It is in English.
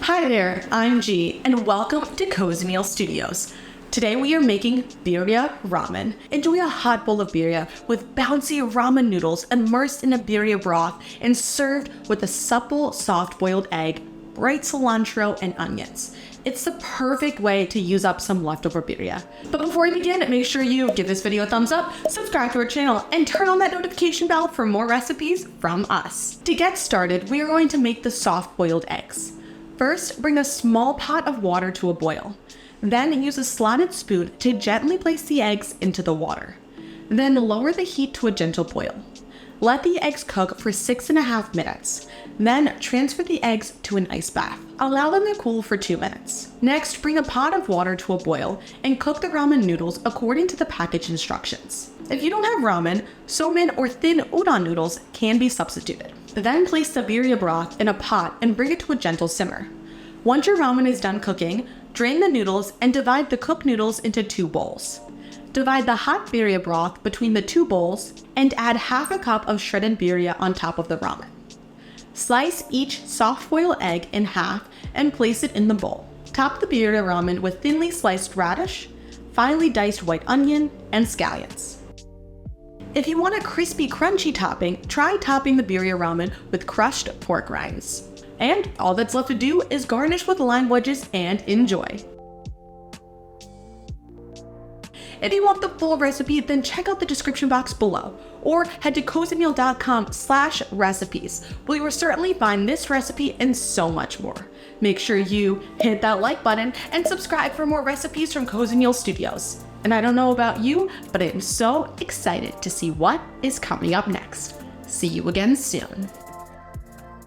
Hi there, I'm G, and welcome to Cozymeal Studios. Today we are making Birria Ramen. Enjoy a hot bowl of birria with bouncy ramen noodles immersed in a birria broth and served with a supple, soft-boiled egg, bright cilantro, and onions. It's the perfect way to use up some leftover birria. But before we begin, make sure you give this video a thumbs up, subscribe to our channel, and turn on that notification bell for more recipes from us. To get started, we are going to make the soft-boiled eggs. First, bring a small pot of water to a boil. Then use a slotted spoon to gently place the eggs into the water. Then lower the heat to a gentle boil. Let the eggs cook for 6.5 minutes. Then transfer the eggs to an ice bath. Allow them to cool for 2 minutes. Next, bring a pot of water to a boil and cook the ramen noodles according to the package instructions. If you don't have ramen, somen or thin udon noodles can be substituted. Then place the birria broth in a pot and bring it to a gentle simmer. Once your ramen is done cooking, drain the noodles and divide the cooked noodles into 2 bowls. Divide the hot birria broth between the 2 bowls and add half a cup of shredded birria on top of the ramen. Slice each soft-boiled egg in half and place it in the bowl. Top the birria ramen with thinly sliced radish, finely diced white onion, and scallions. If you want a crispy, crunchy topping, try topping the birria ramen with crushed pork rinds. And all that's left to do is garnish with lime wedges and enjoy. If you want the full recipe, then check out the description box below, or head to cozymeal.com/recipes, where you will certainly find this recipe and so much more. Make sure you hit that like button and subscribe for more recipes from Cozymeal Studios. And I don't know about you, but I am so excited to see what is coming up next. See you again soon.